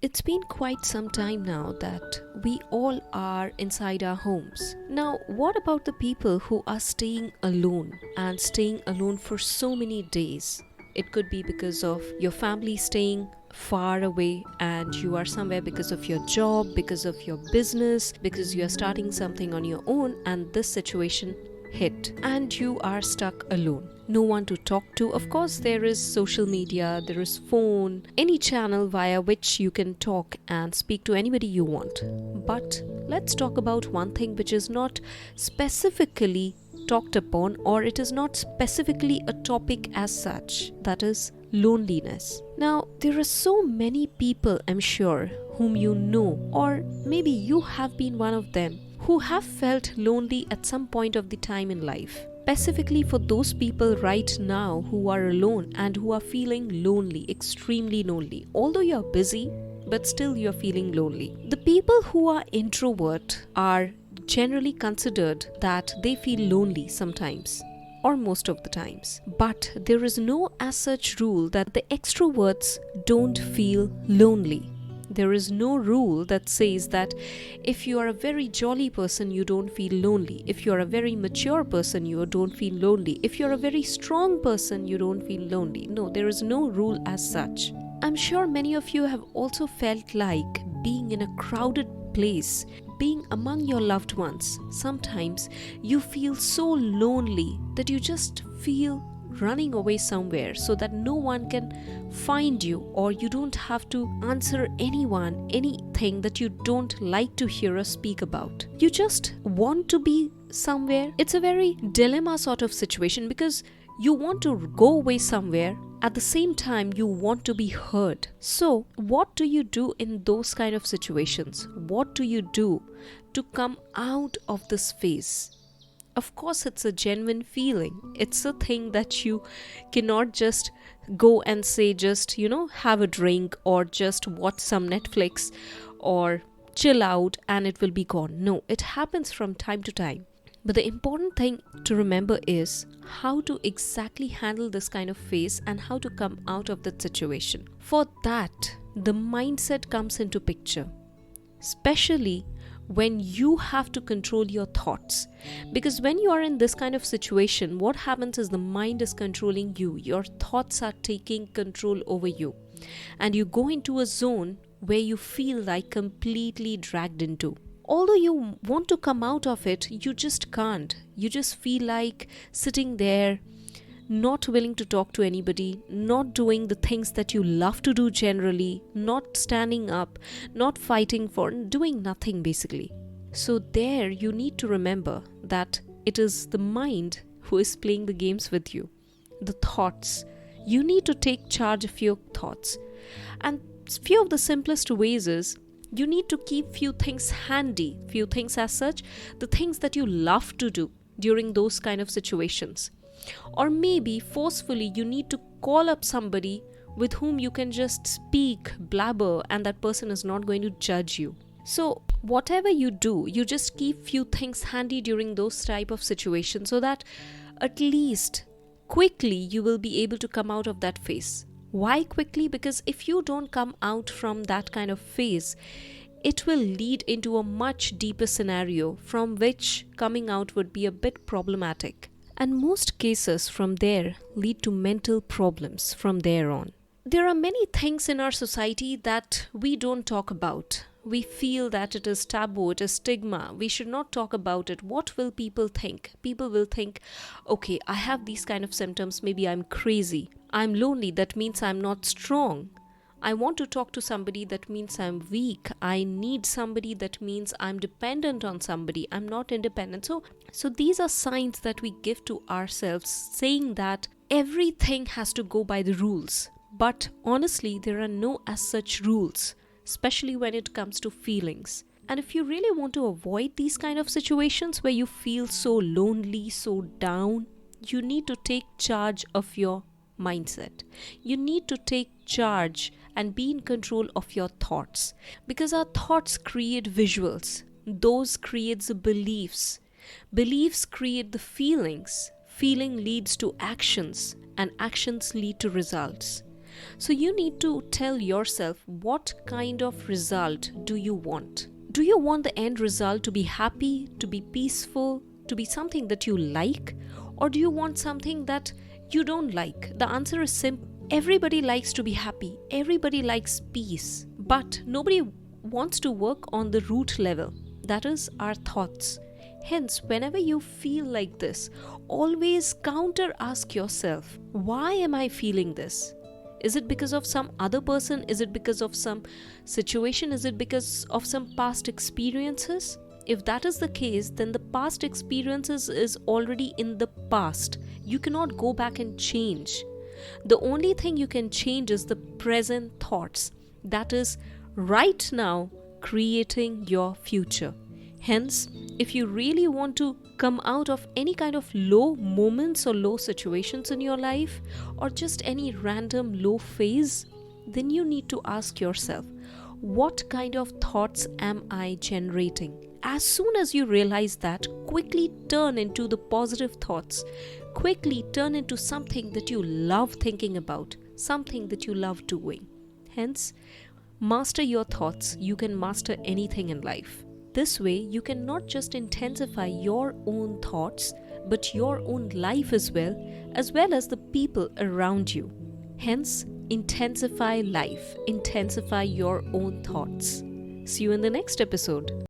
It's been quite some time now that we all are inside our homes. Now, what about the people who are staying alone and staying alone for so many days? It could be because of your family staying far away and you are somewhere because of your job, because of your business, because you are starting something on your own and this situation hit and you are stuck alone. No one to talk to. Of course, there is social media, there is phone, any channel via which you can talk and speak to anybody you want. But let's talk about one thing which is not specifically talked upon, or it is not specifically a topic as such, that is loneliness. Now, there are so many people, I'm sure, whom you know, or maybe you have been one of them, who have felt lonely at some point of the time in life. Specifically for those people right now who are alone and who are feeling lonely, extremely lonely. Although you're busy, but still you're feeling lonely. The people who are introvert are generally considered that they feel lonely sometimes or most of the times. But there is no as such rule that the extroverts don't feel lonely. There is no rule that says that if you are a very jolly person, you don't feel lonely. If you are a very mature person, you don't feel lonely. If you're a very strong person, you don't feel lonely. No, there is no rule as such. I'm sure many of you have also felt like being in a crowded place, being among your loved ones. Sometimes you feel so lonely that you just feel running away somewhere so that no one can find you, or you don't have to answer anyone anything that you don't like to hear or speak about. You just want to be somewhere. It's a very dilemma sort of situation because you want to go away somewhere, at the same time you want to be heard. So what do you do in those kind of situations? What do you do to come out of this phase? Of course, it's a genuine feeling. It's a thing that you cannot just go and say, have a drink or just watch some Netflix or chill out and it will be gone. No, it happens from time to time. But the important thing to remember is how to exactly handle this kind of phase and how to come out of that situation. For that, the mindset comes into picture, especially when you have to control your thoughts. Because when you are in this kind of situation, what happens is the mind is controlling you. Your thoughts are taking control over you. And you go into a zone where you feel like completely dragged into. Although you want to come out of it, you just can't. You just feel like sitting there, not willing to talk to anybody, not doing the things that you love to do generally, not standing up, not fighting for, doing nothing basically. So there you need to remember that it is the mind who is playing the games with you. The thoughts. You need to take charge of your thoughts. And few of the simplest ways is you need to keep few things handy, few things as such, the things that you love to do during those kind of situations. Or maybe forcefully you need to call up somebody with whom you can just speak, blabber, and that person is not going to judge you. So whatever you do, you just keep few things handy during those type of situations so that at least quickly you will be able to come out of that phase. Why quickly? Because if you don't come out from that kind of phase, it will lead into a much deeper scenario from which coming out would be a bit problematic. And most cases from there lead to mental problems from there on. There are many things in our society that we don't talk about. We feel that it is taboo, it is stigma. We should not talk about it. What will people think? People will think, okay, I have these kind of symptoms. Maybe I'm crazy. I'm lonely. That means I'm not strong. I want to talk to somebody, that means I'm weak. I need somebody, that means I'm dependent on somebody. I'm not independent. So these are signs that we give to ourselves, saying that everything has to go by the rules. But honestly, there are no as such rules, especially when it comes to feelings. And if you really want to avoid these kind of situations where you feel so lonely, so down, you need to take charge of your mindset. You need to take charge and be in control of your thoughts, because our thoughts create visuals. Those creates the beliefs. Beliefs create the feelings. Feeling leads to actions, and actions lead to results. So you need to tell yourself, what kind of result do you want? Do you want the end result to be happy, to be peaceful, to be something that you like? Or do you want something that you don't like? The answer is simple. Everybody likes to be happy. Everybody likes peace. But nobody wants to work on the root level. That is our thoughts. Hence, whenever you feel like this, always counter ask yourself, why am I feeling this? Is it because of some other person? Is it because of some situation? Is it because of some past experiences? If that is the case, then the past experiences is already in the past. You cannot go back and change. The only thing you can change is the present thoughts. That is, right now, creating your future. Hence, if you really want to come out of any kind of low moments or low situations in your life, or just any random low phase, then you need to ask yourself, what kind of thoughts am I generating? As soon as you realize that, quickly turn into the positive thoughts. Quickly turn into something that you love thinking about, something that you love doing. Hence, master your thoughts. You can master anything in life. This way, you can not just intensify your own thoughts, but your own life as well as the people around you. Hence, intensify life, intensify your own thoughts. See you in the next episode.